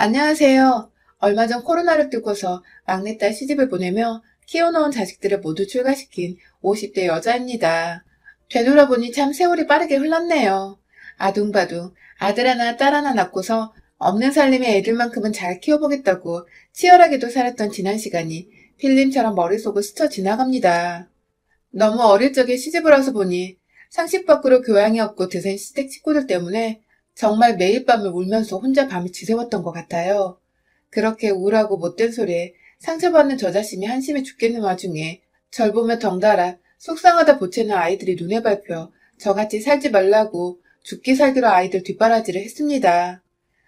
안녕하세요. 얼마 전 코로나를 뚫고서 막내딸 시집을 보내며 키워놓은 자식들을 모두 출가시킨 50대 여자입니다. 되돌아보니 참 세월이 빠르게 흘렀네요. 아둥바둥 아들 하나 딸 하나 낳고서 없는 살림의 애들만큼은 잘 키워보겠다고 치열하게도 살았던 지난 시간이 필름처럼 머릿속을 스쳐 지나갑니다. 너무 어릴 적에 시집을 와서 보니 상식 밖으로 교양이 없고 드센 시댁 식구들 때문에 정말 매일 밤을 울면서 혼자 밤을 지새웠던 것 같아요. 그렇게 우울하고 못된 소리에 상처받는 저 자신이 한심해 죽겠는 와중에 절 보며 덩달아 속상하다 보채는 아이들이 눈에 밟혀 저같이 살지 말라고 죽기 살기로 아이들 뒷바라지를 했습니다.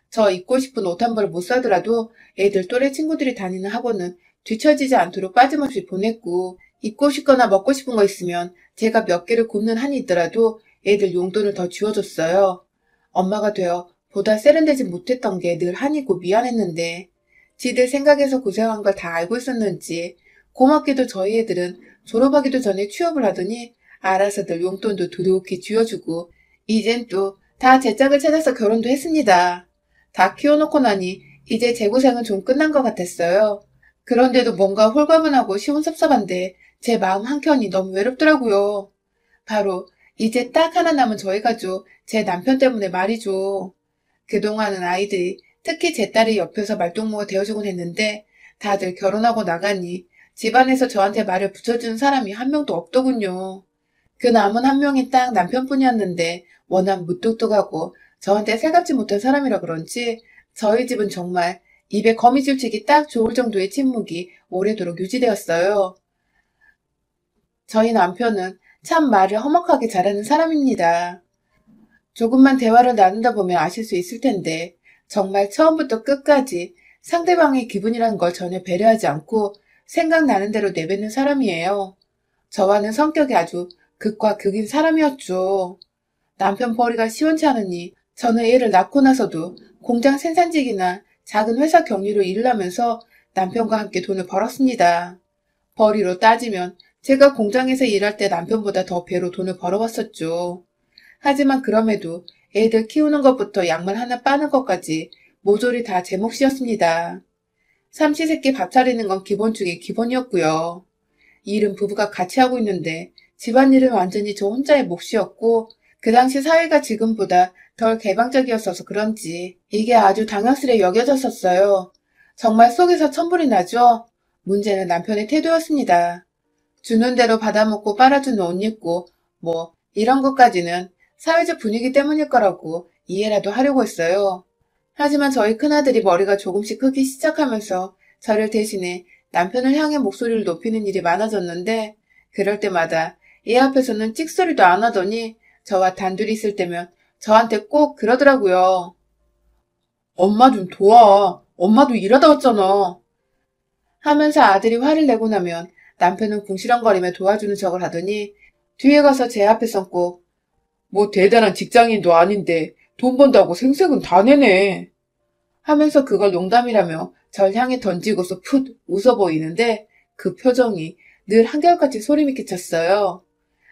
저 입고 싶은 옷 한 벌을 못 사더라도 애들 또래 친구들이 다니는 학원은 뒤처지지 않도록 빠짐없이 보냈고, 입고 싶거나 먹고 싶은 거 있으면 제가 몇 개를 굽는 한이 있더라도 애들 용돈을 더 쥐어줬어요. 엄마가 되어 보다 세련되지 못했던 게 늘 한이고 미안했는데 지들 생각해서 고생한 걸 다 알고 있었는지 고맙게도 저희 애들은 졸업하기도 전에 취업을 하더니 알아서들 용돈도 두둑히 쥐어주고 이젠 또 다 제 짝을 찾아서 결혼도 했습니다. 다 키워놓고 나니 이제 제 고생은 좀 끝난 것 같았어요. 그런데도 뭔가 홀가분하고 시원섭섭한데 제 마음 한켠이 너무 외롭더라고요. 바로 이제 딱 하나 남은 저희 가족, 제 남편 때문에 말이죠. 그동안은 아이들이, 특히 제 딸이 옆에서 말동무가 되어주곤 했는데 다들 결혼하고 나가니 집안에서 저한테 말을 붙여주는 사람이 한 명도 없더군요. 그 남은 한 명이 딱 남편뿐이었는데 워낙 무뚝뚝하고 저한테 살갑지 못한 사람이라 그런지 저희 집은 정말 입에 거미줄 치기 딱 좋을 정도의 침묵이 오래도록 유지되었어요. 저희 남편은 참 말을 허먹하게 잘하는 사람입니다. 조금만 대화를 나누다 보면 아실 수 있을 텐데 정말 처음부터 끝까지 상대방의 기분이라는 걸 전혀 배려하지 않고 생각나는 대로 내뱉는 사람이에요. 저와는 성격이 아주 극과 극인 사람이었죠. 남편 벌이가 시원치 않으니 저는 애를 낳고 나서도 공장 생산직이나 작은 회사 경리로 일을 하면서 남편과 함께 돈을 벌었습니다. 벌이로 따지면 제가 공장에서 일할 때 남편보다 더 배로 돈을 벌어왔었죠. 하지만 그럼에도 애들 키우는 것부터 약물 하나 빠는 것까지 모조리 다 제 몫이었습니다. 삼시세끼 밥 차리는 건 기본 중에 기본이었고요. 일은 부부가 같이 하고 있는데 집안일은 완전히 저 혼자의 몫이었고 그 당시 사회가 지금보다 덜 개방적이었어서 그런지 이게 아주 당연스레 여겨졌었어요. 정말 속에서 천불이 나죠? 문제는 남편의 태도였습니다. 주는 대로 받아먹고 빨아주는 옷 입고 뭐 이런 것까지는 사회적 분위기 때문일 거라고 이해라도 하려고 했어요. 하지만 저희 큰아들이 머리가 조금씩 크기 시작하면서 저를 대신해 남편을 향해 목소리를 높이는 일이 많아졌는데 그럴 때마다 얘 앞에서는 찍소리도 안 하더니 저와 단둘이 있을 때면 저한테 꼭 그러더라고요. 엄마 좀 도와. 엄마도 일하다 왔잖아. 하면서 아들이 화를 내고 나면 남편은 궁시렁거리며 도와주는 척을 하더니 뒤에 가서 제 앞에선 꼭 뭐 대단한 직장인도 아닌데 돈 번다고 생색은 다 내네. 하면서 그걸 농담이라며 절 향해 던지고서 풋 웃어 보이는데 그 표정이 늘 한결같이 소름이 끼쳤어요.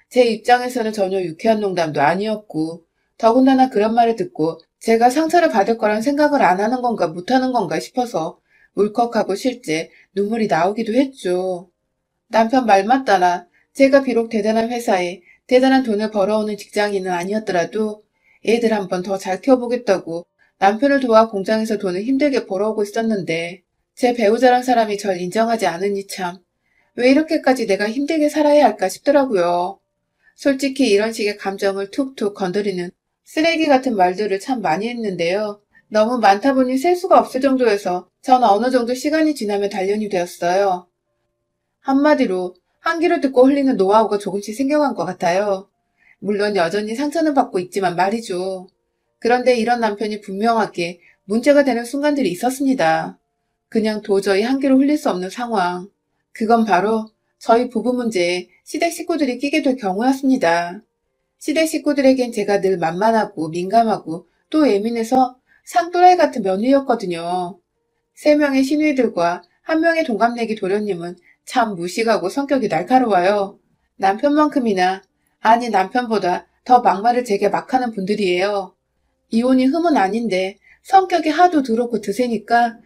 제 입장에서는 전혀 유쾌한 농담도 아니었고 더군다나 그런 말을 듣고 제가 상처를 받을 거란 생각을 안 하는 건가 못하는 건가 싶어서 울컥하고 실제 눈물이 나오기도 했죠. 남편 말 맞다나 제가 비록 대단한 회사에 대단한 돈을 벌어오는 직장인은 아니었더라도 애들 한 번 더 잘 키워보겠다고 남편을 도와 공장에서 돈을 힘들게 벌어오고 있었는데 제 배우자란 사람이 절 인정하지 않으니 참 왜 이렇게까지 내가 힘들게 살아야 할까 싶더라고요. 솔직히 이런 식의 감정을 툭툭 건드리는 쓰레기 같은 말들을 참 많이 했는데요. 너무 많다 보니 셀 수가 없을 정도여서 전 어느 정도 시간이 지나면 단련이 되었어요. 한마디로 한 귀로 듣고 흘리는 노하우가 조금씩 생겨간 것 같아요. 물론 여전히 상처는 받고 있지만 말이죠. 그런데 이런 남편이 분명하게 문제가 되는 순간들이 있었습니다. 그냥 도저히 한 귀로 흘릴 수 없는 상황. 그건 바로 저희 부부 문제에 시댁 식구들이 끼게 될 경우였습니다. 시댁 식구들에겐 제가 늘 만만하고 민감하고 또 예민해서 상또라이 같은 며느리였거든요. 3명의 시누이들과 1명의 동갑내기 도련님은 참 무식하고 성격이 날카로워요. 남편만큼이나, 아니 남편보다 더 막말을 제게 막 하는 분들이에요. 이혼이 흠은 아닌데 성격이 하도 더럽고 드세니까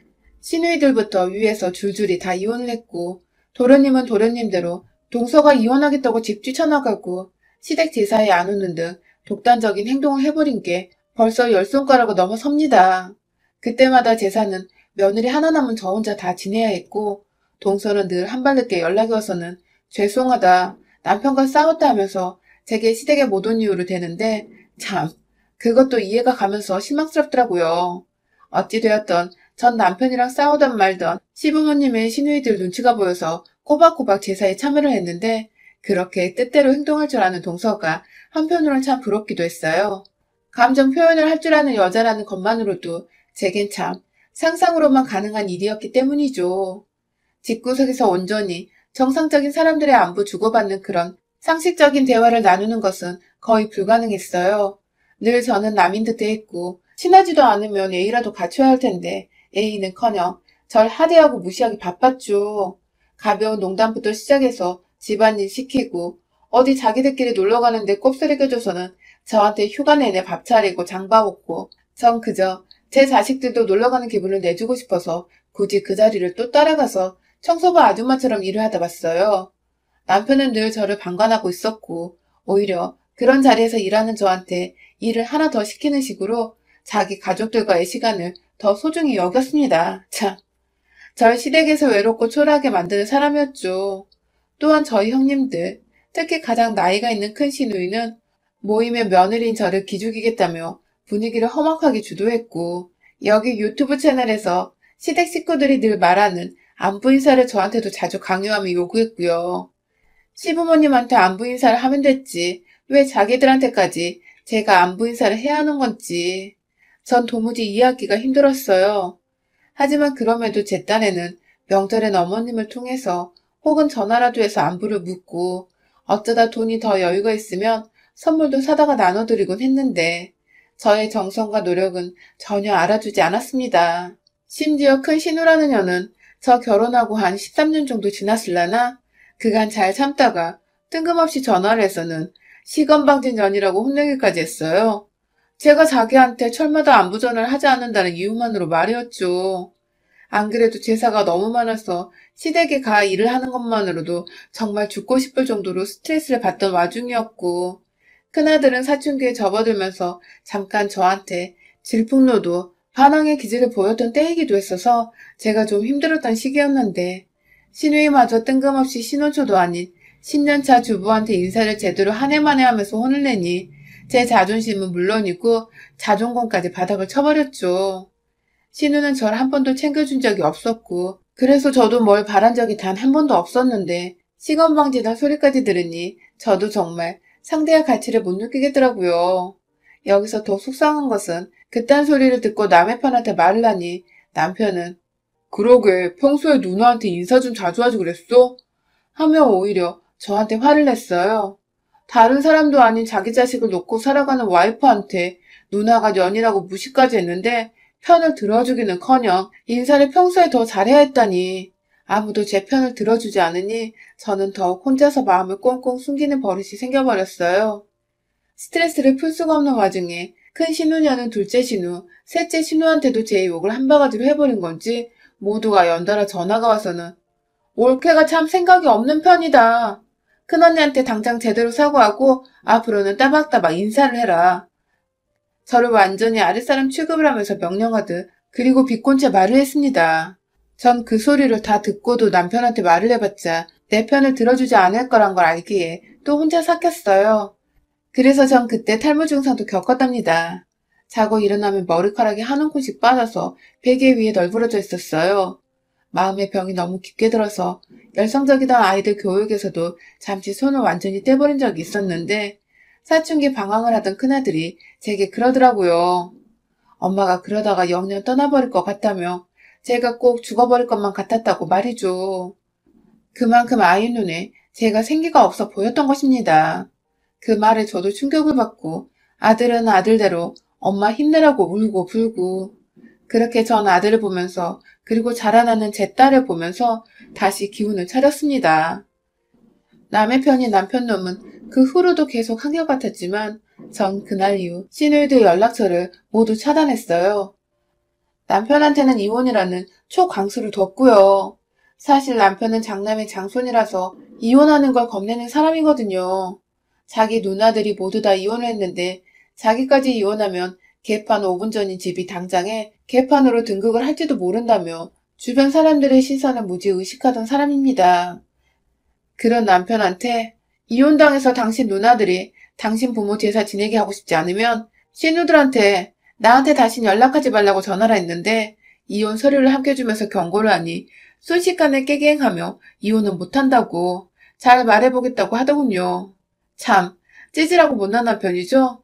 시누이들부터 위에서 줄줄이 다 이혼을 했고 도련님은 도련님대로 동서가 이혼하겠다고 집 뛰쳐나가고 시댁 제사에 안 오는 등 독단적인 행동을 해버린 게 벌써 10손가락을 넘어섭니다. 그때마다 제사는 며느리 하나 남은 저 혼자 다 지내야 했고 동서는 늘 한 발 늦게 연락이 와서는 죄송하다, 남편과 싸웠다 하면서 제게 시댁에 못 온 이유로 되는데 참 그것도 이해가 가면서 실망스럽더라고요. 어찌되었던 전 남편이랑 싸우던 말던 시부모님의 시누이들 눈치가 보여서 꼬박꼬박 제사에 참여를 했는데 그렇게 뜻대로 행동할 줄 아는 동서가 한편으로는 참 부럽기도 했어요. 감정 표현을 할 줄 아는 여자라는 것만으로도 제겐 참 상상으로만 가능한 일이었기 때문이죠. 집구석에서 온전히 정상적인 사람들의 안부 주고받는 그런 상식적인 대화를 나누는 것은 거의 불가능했어요. 늘 저는 남인 듯 대했고 친하지도 않으면 예의라도 갖춰야 할 텐데 예의는커녕 절 하대하고 무시하기 바빴죠. 가벼운 농담부터 시작해서 집안일 시키고 어디 자기들끼리 놀러 가는데 꼽사리 껴줘서는 저한테 휴가 내내 밥 차리고 장 봐먹고 전 그저 제 자식들도 놀러가는 기분을 내주고 싶어서 굳이 그 자리를 또 따라가서 청소부 아줌마처럼 일을 하다 봤어요. 남편은 늘 저를 방관하고 있었고 오히려 그런 자리에서 일하는 저한테 일을 하나 더 시키는 식으로 자기 가족들과의 시간을 더 소중히 여겼습니다. 참, 절 시댁에서 외롭고 초라하게 만드는 사람이었죠. 또한 저희 형님들, 특히 가장 나이가 있는 큰 시누이는 모임의 며느리인 저를 기죽이겠다며 분위기를 험악하게 주도했고 여기 유튜브 채널에서 시댁 식구들이 늘 말하는 안부 인사를 저한테도 자주 강요하며 요구했고요. 시부모님한테 안부 인사를 하면 됐지 왜 자기들한테까지 제가 안부 인사를 해야 하는 건지 전 도무지 이해하기가 힘들었어요. 하지만 그럼에도 제 딴에는 명절엔 어머님을 통해서 혹은 전화라도 해서 안부를 묻고 어쩌다 돈이 더 여유가 있으면 선물도 사다가 나눠드리곤 했는데 저의 정성과 노력은 전혀 알아주지 않았습니다. 심지어 큰 신우라는 년은 저 결혼하고 한 13년 정도 지났을라나 그간 잘 참다가 뜬금없이 전화를 해서는 시건방진 년이라고 혼내기까지 했어요. 제가 자기한테 철마다 안부 전화를 하지 않는다는 이유만으로 말이었죠. 안 그래도 제사가 너무 많아서 시댁에 가 일을 하는 것만으로도 정말 죽고 싶을 정도로 스트레스를 받던 와중이었고 큰아들은 사춘기에 접어들면서 잠깐 저한테 질풍노도 반항의 기질을 보였던 때이기도 했어서 제가 좀 힘들었던 시기였는데 시누이마저 뜬금없이 신혼초도 아닌 10년차 주부한테 인사를 제대로 한 해 만에 하면서 혼을 내니 제 자존심은 물론이고 자존감까지 바닥을 쳐버렸죠. 신우는 절 한 번도 챙겨준 적이 없었고 그래서 저도 뭘 바란 적이 단 한 번도 없었는데 시건방지단 소리까지 들으니 저도 정말 상대의 가치를 못 느끼겠더라고요. 여기서 더 속상한 것은 그딴 소리를 듣고 남의 편한테 말을 하니 남편은 그러게 평소에 누나한테 인사 좀 자주 하지 그랬어? 하며 오히려 저한테 화를 냈어요. 다른 사람도 아닌 자기 자식을 놓고 살아가는 와이프한테 누나가 년이라고 무시까지 했는데 편을 들어주기는커녕 인사를 평소에 더 잘해야 했다니 아무도 제 편을 들어주지 않으니 저는 더욱 혼자서 마음을 꽁꽁 숨기는 버릇이 생겨버렸어요. 스트레스를 풀 수가 없는 와중에 큰 신우냐는 둘째 신우, 셋째 신우한테도 제 욕을 한 바가지로 해버린 건지 모두가 연달아 전화가 와서는 올케가 참 생각이 없는 편이다. 큰언니한테 당장 제대로 사과하고 앞으로는 따박따박 인사를 해라. 저를 완전히 아랫사람 취급을 하면서 명령하듯 그리고 비꼰채 말을 했습니다. 전 그 소리를 다 듣고도 남편한테 말을 해봤자 내 편을 들어주지 않을 거란 걸 알기에 또 혼자 삭혔어요. 그래서 전 그때 탈모 증상도 겪었답니다. 자고 일어나면 머리카락이 한 움큼씩 빠져서 베개 위에 널브러져 있었어요. 마음의 병이 너무 깊게 들어서 열성적이던 아이들 교육에서도 잠시 손을 완전히 떼버린 적이 있었는데 사춘기 방황을 하던 큰아들이 제게 그러더라고요. 엄마가 그러다가 영영 떠나버릴 것 같다며 제가 꼭 죽어버릴 것만 같았다고 말이죠. 그만큼 아이 눈에 제가 생기가 없어 보였던 것입니다. 그 말에 저도 충격을 받고 아들은 아들대로 엄마 힘내라고 울고 불고 그렇게 전 아들을 보면서 그리고 자라나는 제 딸을 보면서 다시 기운을 차렸습니다. 남의 편인 남편 놈은 그 후로도 계속 한결같았지만 전 그날 이후 시누이들 연락처를 모두 차단했어요. 남편한테는 이혼이라는 초강수를 뒀고요. 사실 남편은 장남의 장손이라서 이혼하는 걸 겁내는 사람이거든요. 자기 누나들이 모두 다 이혼을 했는데 자기까지 이혼하면 개판 5분 전인 집이 당장에 개판으로 등극을 할지도 모른다며 주변 사람들의 시선을 무지 의식하던 사람입니다. 그런 남편한테 이혼당해서 당신 누나들이 당신 부모 제사 지내게 하고 싶지 않으면 신우들한테 나한테 다신 연락하지 말라고 전화를 했는데 이혼 서류를 함께 주면서 경고를 하니 순식간에 깨갱하며 이혼은 못한다고 잘 말해보겠다고 하더군요. 참 찌질하고 못난 남편이죠?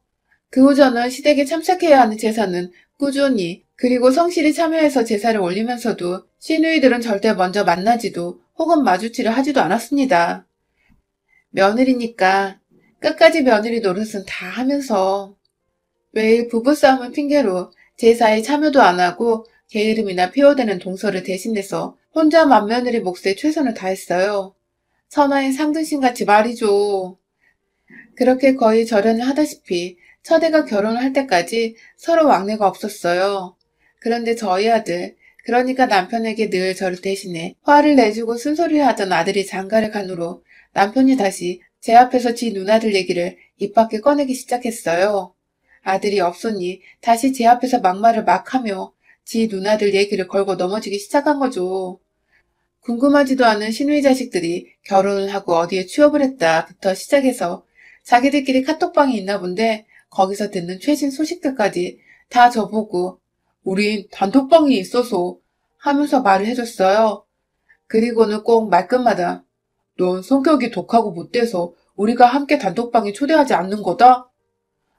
그 후 저는 시댁에 참석해야 하는 제사는 꾸준히 그리고 성실히 참여해서 제사를 올리면서도 시누이들은 절대 먼저 만나지도 혹은 마주치려 하지도 않았습니다. 며느리니까 끝까지 며느리 노릇은 다 하면서 매일 부부싸움을 핑계로 제사에 참여도 안 하고 게으름이나 피워대는 동서를 대신해서 혼자 맏며느리 몫에 최선을 다했어요. 천하의 상등신같이 말이죠. 그렇게 거의 절연을 하다시피 첫애가 결혼을 할 때까지 서로 왕래가 없었어요. 그런데 저희 아들, 그러니까 남편에게 늘 저를 대신해 화를 내주고 쓴소리를 하던 아들이 장가를 간 후로 남편이 다시 제 앞에서 지 누나들 얘기를 입 밖에 꺼내기 시작했어요. 아들이 없으니 다시 제 앞에서 막말을 막 하며 지 누나들 얘기를 걸고 넘어지기 시작한 거죠. 궁금하지도 않은 시누이 자식들이 결혼을 하고 어디에 취업을 했다부터 시작해서 자기들끼리 카톡방이 있나 본데 거기서 듣는 최신 소식들까지 다 저보고 우린 단톡방이 있어서 하면서 말을 해줬어요. 그리고는 꼭 말끝마다 넌 성격이 독하고 못돼서 우리가 함께 단톡방에 초대하지 않는 거다?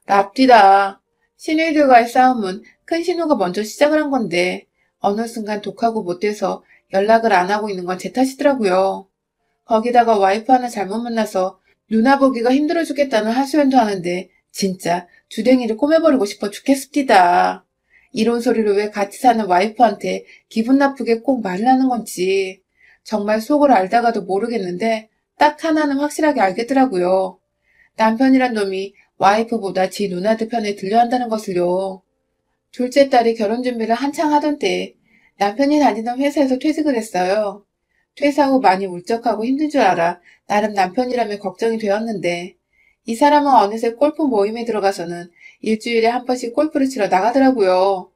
랍디다. 시누이들과의 싸움은 큰 신우가 먼저 시작을 한 건데 어느 순간 독하고 못돼서 연락을 안 하고 있는 건 제 탓이더라고요. 거기다가 와이프 하나 잘못 만나서 누나 보기가 힘들어 죽겠다는 하소연도 하는데 진짜 주댕이를 꼬매버리고 싶어 죽겠습니다. 이런 소리를 왜 같이 사는 와이프한테 기분 나쁘게 꼭 말을 하는 건지 정말 속을 알다가도 모르겠는데 딱 하나는 확실하게 알겠더라고요. 남편이란 놈이 와이프보다 지 누나들 편에 들려 한다는 것을요. 둘째 딸이 결혼 준비를 한창 하던 때에 남편이 다니던 회사에서 퇴직을 했어요. 퇴사 후 많이 울적하고 힘든 줄 알아 나름 남편이라면 걱정이 되었는데 이 사람은 어느새 골프 모임에 들어가서는 일주일에 한 번씩 골프를 치러 나가더라고요.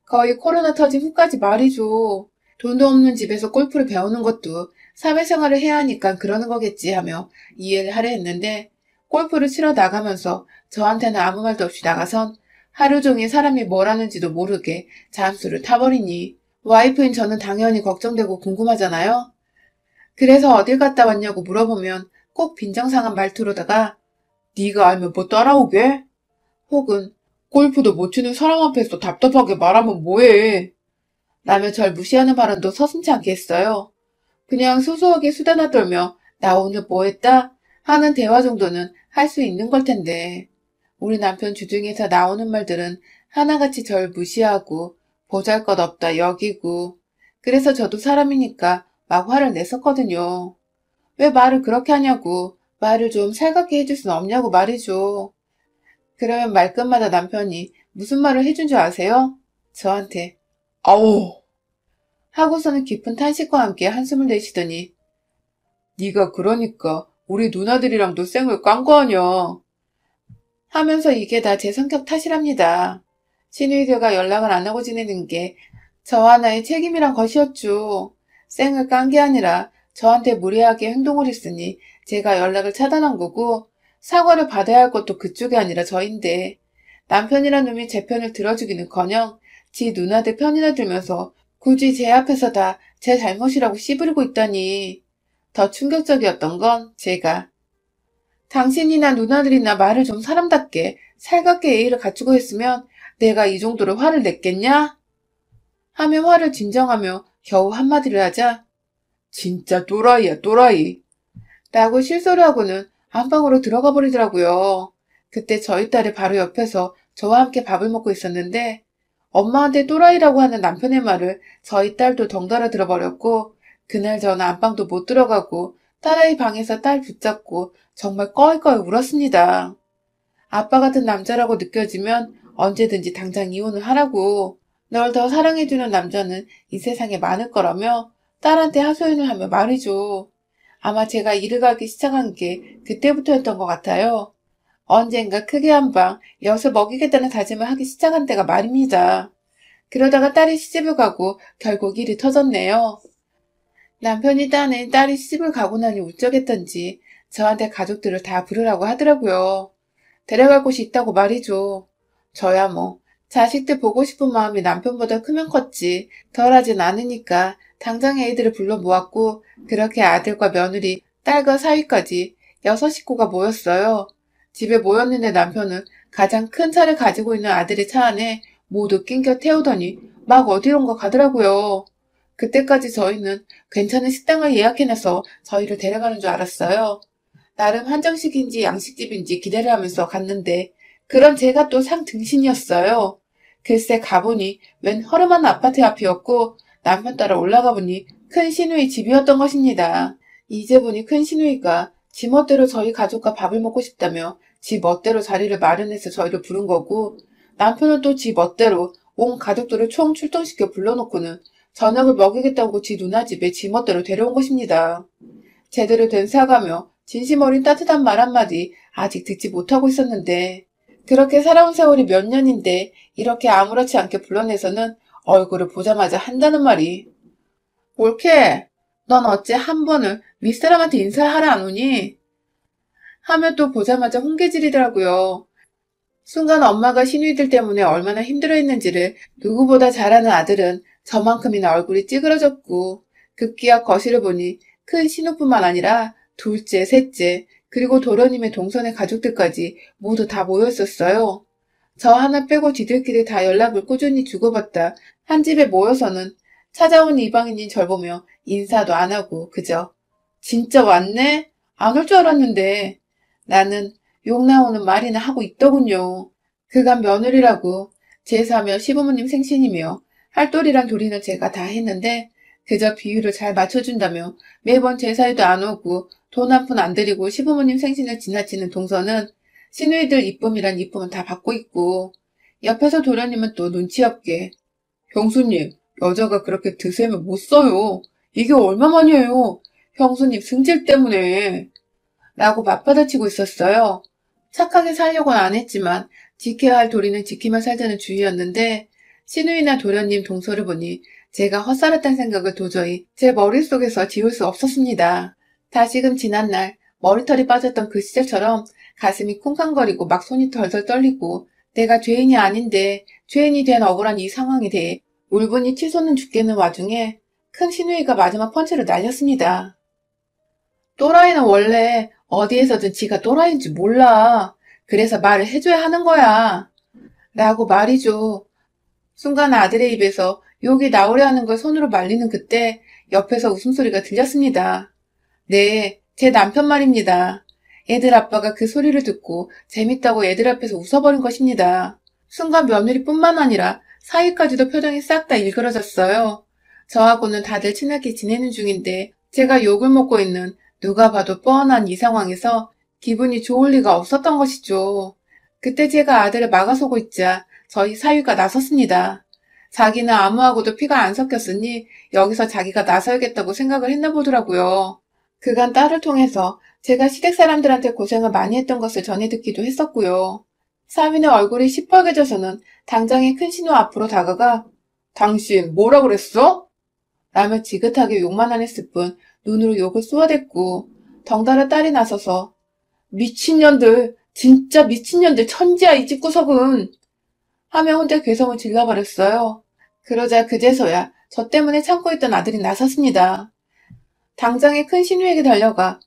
거의 코로나 터진 후까지 말이죠. 돈도 없는 집에서 골프를 배우는 것도 사회생활을 해야 하니까 그러는 거겠지 하며 이해를 하려 했는데 골프를 치러 나가면서 저한테는 아무 말도 없이 나가선 하루 종일 사람이 뭘 하는지도 모르게 잠수를 타버리니 와이프인 저는 당연히 걱정되고 궁금하잖아요. 그래서 어딜 갔다 왔냐고 물어보면 꼭 빈정상한 말투로다가 네가 알면 뭐 따라오게? 혹은 골프도 못 치는 사람 앞에서 답답하게 말하면 뭐해? 라며 절 무시하는 발언도 서슴지 않게 했어요. 그냥 소소하게 수다나 떨며 나 오늘 뭐 했다? 하는 대화 정도는 할 수 있는 걸 텐데 우리 남편 주둥이에서 나오는 말들은 하나같이 절 무시하고 보잘것없다 여기고 그래서 저도 사람이니까 막 화를 냈었거든요. 왜 말을 그렇게 하냐고 말을 좀 살갑게 해줄 순 없냐고 말이죠. 그러면 말끝마다 남편이 무슨 말을 해준 줄 아세요? 저한테 아우 하고서는 깊은 탄식과 함께 한숨을 내쉬더니 네가 그러니까 우리 누나들이랑도 쌩을 깐 거 아냐 하면서 이게 다 제 성격 탓이랍니다. 시누이들과 연락을 안 하고 지내는 게 저 하나의 책임이란 것이었죠. 쌩을 깐 게 아니라 저한테 무례하게 행동을 했으니 제가 연락을 차단한 거고 사과를 받아야 할 것도 그쪽이 아니라 저인데 남편이란 놈이 제 편을 들어주기는커녕 지 누나들 편이나 들면서 굳이 제 앞에서 다 제 잘못이라고 씨부리고 있다니. 더 충격적이었던 건 제가 당신이나 누나들이나 말을 좀 사람답게 살갑게 예의를 갖추고 했으면 내가 이 정도로 화를 냈겠냐? 하며 화를 진정하며 겨우 한마디를 하자 진짜 또라이야 또라이 라고 실소를 하고는 안방으로 들어가 버리더라고요. 그때 저희 딸이 바로 옆에서 저와 함께 밥을 먹고 있었는데 엄마한테 또라이라고 하는 남편의 말을 저희 딸도 덩달아 들어버렸고 그날 저는 안방도 못 들어가고 딸아이 방에서 딸 붙잡고 정말 꺼이꺼이 울었습니다. 아빠 같은 남자라고 느껴지면 언제든지 당장 이혼을 하라고 널 더 사랑해주는 남자는 이 세상에 많을 거라며 딸한테 하소연을 하며 말이죠. 아마 제가 일을 가기 시작한 게 그때부터였던 것 같아요. 언젠가 크게 한 방 엿을 먹이겠다는 다짐을 하기 시작한 때가 말입니다. 그러다가 딸이 시집을 가고 결국 일이 터졌네요. 남편이 딴엔 딸이 시집을 가고 나니 우쩍했던지 저한테 가족들을 다 부르라고 하더라고요. 데려갈 곳이 있다고 말이죠. 저야 뭐 자식들 보고 싶은 마음이 남편보다 크면 컸지 덜하진 않으니까 당장 애들을 불러 모았고 그렇게 아들과 며느리, 딸과 사위까지 6식구가 모였어요. 집에 모였는데 남편은 가장 큰 차를 가지고 있는 아들의 차 안에 모두 낑겨 태우더니 막 어디론가 가더라고요. 그때까지 저희는 괜찮은 식당을 예약해놔서 저희를 데려가는 줄 알았어요. 나름 한정식인지 양식집인지 기대를 하면서 갔는데 그런 제가 또 상등신이었어요. 글쎄 가보니 웬 허름한 아파트 앞이었고 남편 따라 올라가 보니 큰 시누이 집이었던 것입니다. 이제 보니 큰 시누이가 지 멋대로 저희 가족과 밥을 먹고 싶다며 지 멋대로 자리를 마련해서 저희를 부른 거고 남편은 또 지 멋대로 온 가족들을 총 출동시켜 불러놓고는 저녁을 먹이겠다고 지 누나 집에 지 멋대로 데려온 것입니다. 제대로 된 사과며 진심 어린 따뜻한 말 한마디 아직 듣지 못하고 있었는데 그렇게 살아온 세월이 몇 년인데 이렇게 아무렇지 않게 불러내서는 얼굴을 보자마자 한다는 말이 옳게 넌 어째 한 번을 윗사람한테 인사하러 안 오니? 하며 또 보자마자 훈계질이더라고요. 순간 엄마가 시누이들 때문에 얼마나 힘들어했는지를 누구보다 잘 아는 아들은 저만큼이나 얼굴이 찌그러졌고 급기야 거실을 보니 큰 신우뿐만 아니라 둘째, 셋째, 그리고 도련님의 동선의 가족들까지 모두 다 모였었어요. 저 하나 빼고 지들끼리 다 연락을 꾸준히 주고받다 한 집에 모여서는 찾아온 이방인인 절 보며 인사도 안 하고 그저 진짜 왔네? 안 올 줄 알았는데 나는 욕 나오는 말이나 하고 있더군요. 그간 며느리라고 제사며 시부모님 생신이며 할돌이랑 도리는 제가 다 했는데 그저 비율을 잘 맞춰준다며 매번 제사에도 안 오고 돈 한 푼 안 들이고 시부모님 생신을 지나치는 동서는 시누이들 이쁨이란 이쁨은 다 받고 있고 옆에서 도련님은 또 눈치 없게 형수님 여자가 그렇게 드세면 못 써요. 이게 얼마만이에요. 형수님 승질 때문에 라고 맞받아치고 있었어요. 착하게 살려고는 안 했지만 지켜야 할 도리는 지키며 살자는 주의였는데 시누이나 도련님 동서를 보니 제가 헛살았다는 생각을 도저히 제 머릿속에서 지울 수 없었습니다. 다시금 지난날 머리털이 빠졌던 그 시절처럼 가슴이 쿵쾅거리고 막 손이 덜덜 떨리고 내가 죄인이 아닌데 죄인이 된 억울한 이 상황에 대해 울분이 치솟는 죽겠는 와중에 큰 시누이가 마지막 펀치를 날렸습니다. 또라이는 원래 어디에서든 지가 또라이인지 몰라. 그래서 말을 해줘야 하는 거야. 라고 말이죠. 순간 아들의 입에서 욕이 나오려 하는 걸 손으로 말리는 그때 옆에서 웃음소리가 들렸습니다. 네, 제 남편 말입니다. 애들 아빠가 그 소리를 듣고 재밌다고 애들 앞에서 웃어버린 것입니다. 순간 며느리뿐만 아니라 사위까지도 표정이 싹 다 일그러졌어요. 저하고는 다들 친하게 지내는 중인데 제가 욕을 먹고 있는 누가 봐도 뻔한 이 상황에서 기분이 좋을 리가 없었던 것이죠. 그때 제가 아들을 막아서고 있자 저희 사위가 나섰습니다. 자기는 아무하고도 피가 안 섞였으니 여기서 자기가 나서야겠다고 생각을 했나 보더라고요. 그간 딸을 통해서 제가 시댁 사람들한테 고생을 많이 했던 것을 전해 듣기도 했었고요. 사위는 얼굴이 시뻘개져서는 당장의 큰 신우 앞으로 다가가 당신 뭐라 그랬어? 라며 지긋하게 욕만 안 했을 뿐 눈으로 욕을 쏘아댔고 덩달아 딸이 나서서 미친년들 진짜 미친년들 천지야 이 집구석은 하며 혼자 괴성을 질러버렸어요. 그러자 그제서야 저 때문에 참고 있던 아들이 나섰습니다. 당장에 큰 신우에게 달려가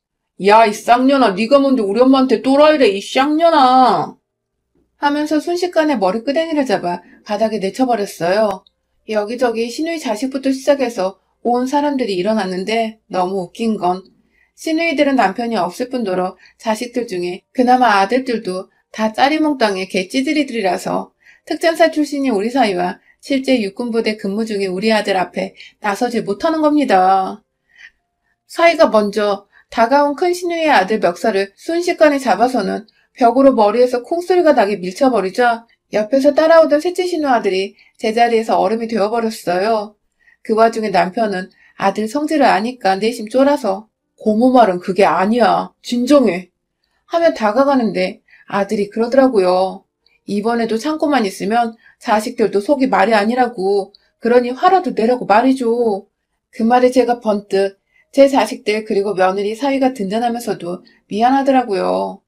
야 이 쌍년아 네가 뭔데 우리 엄마한테 또라이래 이 쌍년아 하면서 순식간에 머리끄댕이를 잡아 바닥에 내쳐버렸어요. 여기저기 시누이 자식부터 시작해서 온 사람들이 일어났는데 너무 웃긴 건 시누이들은 남편이 없을 뿐더러 자식들 중에 그나마 아들들도 다 짜리몽땅의 개찌들이들이라서 특전사 출신인 우리 사위와 실제 육군부대 근무 중인 우리 아들 앞에 나서질 못하는 겁니다. 사위가 먼저 다가온 큰 시누이의 아들 멱살을 순식간에 잡아서는 벽으로 머리에서 콩소리가 나게 밀쳐버리자 옆에서 따라오던 셋째 시누아들이 제자리에서 얼음이 되어버렸어요. 그 와중에 남편은 아들 성질을 아니까 내심 쫄아서 고모 말은 그게 아니야. 진정해. 하며 다가가는데 아들이 그러더라고요. 이번에도 참고만 있으면 자식들도 속이 말이 아니라고. 그러니 화라도 내라고 말이죠. 그 말에 제가 번뜩 제 자식들 그리고 며느리 사위가 든든하면서도 미안하더라고요.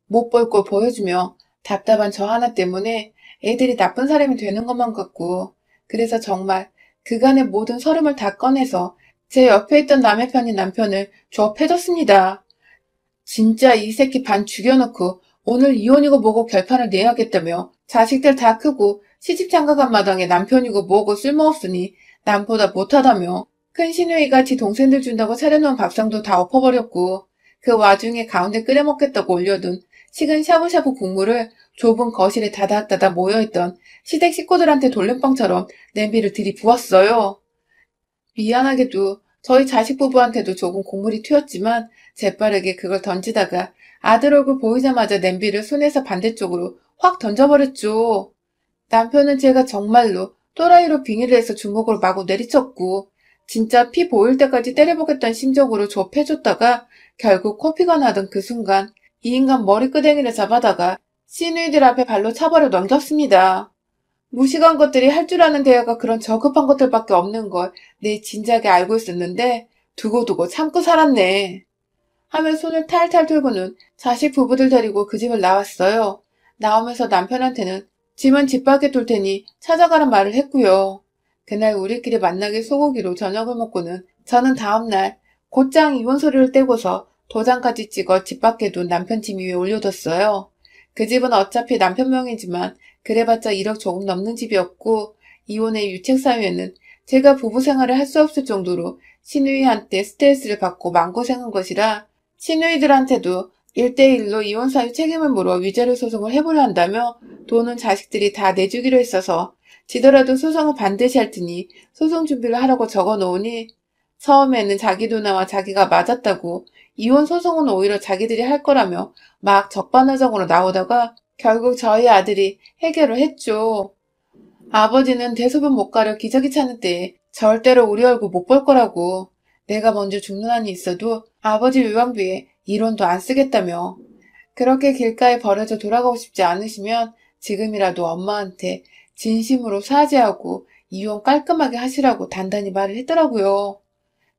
못 볼 걸 보여주며 답답한 저 하나 때문에 애들이 나쁜 사람이 되는 것만 같고 그래서 정말 그간의 모든 서름을 다 꺼내서 제 옆에 있던 남의 편인 남편을 조업해줬습니다. 진짜 이 새끼 반 죽여놓고 오늘 이혼이고 뭐고 결판을 내야겠다며 자식들 다 크고 시집 장가간 마당에 남편이고 뭐고 쓸모없으니 남보다 못하다며 큰 시누이가 지 동생들 준다고 차려놓은 밥상도 다 엎어버렸고 그 와중에 가운데 끓여먹겠다고 올려둔 식은 샤브샤브 국물을 좁은 거실에 다다다다 모여있던 시댁 식구들한테 돌림방처럼 냄비를 들이부었어요. 미안하게도 저희 자식 부부한테도 조금 국물이 튀었지만 재빠르게 그걸 던지다가 아들 얼굴 보이자마자 냄비를 손에서 반대쪽으로 확 던져버렸죠. 남편은 제가 정말로 또라이로 빙의를 해서 주먹으로 마구 내리쳤고 진짜 피 보일 때까지 때려보겠다는 심정으로 좁혀줬다가 결국 코피가 나던 그 순간 이 인간 머리끄댕이를 잡아다가 시누이들 앞에 발로 차버려 넘겼습니다. 무식한 것들이 할 줄 아는 대화가 그런 저급한 것들밖에 없는 걸 내 진작에 알고 있었는데 두고두고 참고 살았네. 하며 손을 탈탈 털고는 자식 부부들 데리고 그 집을 나왔어요. 나오면서 남편한테는 짐은 집 밖에 둘 테니 찾아가란 말을 했고요. 그날 우리끼리 만나게 소고기로 저녁을 먹고는 저는 다음날 곧장 이혼 소리를 떼고서 도장까지 찍어 집 밖에 둔 남편 짐 위에 올려뒀어요. 그 집은 어차피 남편 명이지만 그래봤자 1억 조금 넘는 집이었고 이혼의 유책 사유에는 제가 부부 생활을 할 수 없을 정도로 시누이한테 스트레스를 받고 마음고생한 것이라 시누이들한테도 1대1로 이혼 사유 책임을 물어 위자료 소송을 해보려 한다며 돈은 자식들이 다 내주기로 했어서 지더라도 소송을 반드시 할 테니 소송 준비를 하라고 적어놓으니 처음에는 자기 누나와 자기가 맞았다고 이혼 소송은 오히려 자기들이 할 거라며 막 적반하장으로 나오다가 결국 저희 아들이 해결을 했죠. 아버지는 대소변 못 가려 기저귀 차는 때에 절대로 우리 얼굴 못 볼 거라고 내가 먼저 죽는 한이 있어도 아버지 유방비에 1원도 안 쓰겠다며 그렇게 길가에 버려져 돌아가고 싶지 않으시면 지금이라도 엄마한테 진심으로 사죄하고 이혼 깔끔하게 하시라고 단단히 말을 했더라고요.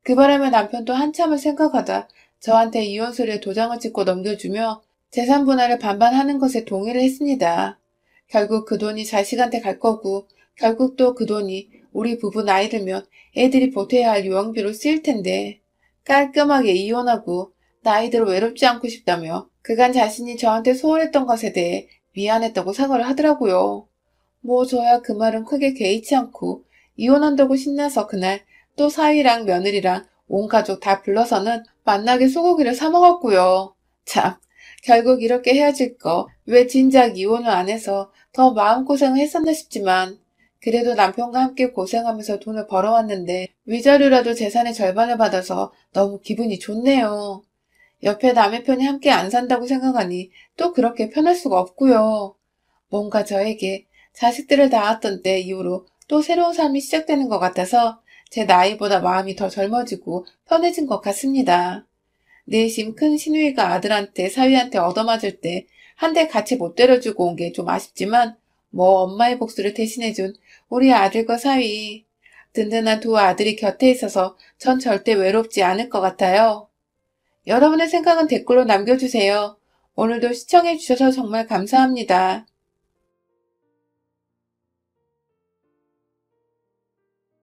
그 바람에 남편도 한참을 생각하다 저한테 이혼 서류에 도장을 찍고 넘겨주며 재산 분할을 반반 하는 것에 동의를 했습니다. 결국 그 돈이 자식한테 갈 거고 결국 또 그 돈이 우리 부부 나이 들면 애들이 보태야 할 유언비로 쓰일 텐데 깔끔하게 이혼하고 나이대로 외롭지 않고 싶다며 그간 자신이 저한테 소홀했던 것에 대해 미안했다고 사과를 하더라고요. 뭐 저야 그 말은 크게 개의치 않고 이혼한다고 신나서 그날 또 사위랑 며느리랑 온 가족 다 불러서는 만나게 소고기를 사 먹었고요. 참, 결국 이렇게 헤어질 거 왜 진작 이혼을 안 해서 더 마음고생을 했었나 싶지만 그래도 남편과 함께 고생하면서 돈을 벌어왔는데 위자료라도 재산의 절반을 받아서 너무 기분이 좋네요. 옆에 남의 편이 함께 안 산다고 생각하니 또 그렇게 편할 수가 없고요. 뭔가 저에게 자식들을 낳았던 때 이후로 또 새로운 삶이 시작되는 것 같아서 제 나이보다 마음이 더 젊어지고 편해진 것 같습니다. 내심 큰 시누이가 아들한테 사위한테 얻어맞을 때 한 대 같이 못 때려주고 온 게 좀 아쉽지만 뭐 엄마의 복수를 대신해준 우리 아들과 사위 든든한 두 아들이 곁에 있어서 전 절대 외롭지 않을 것 같아요. 여러분의 생각은 댓글로 남겨주세요. 오늘도 시청해주셔서 정말 감사합니다.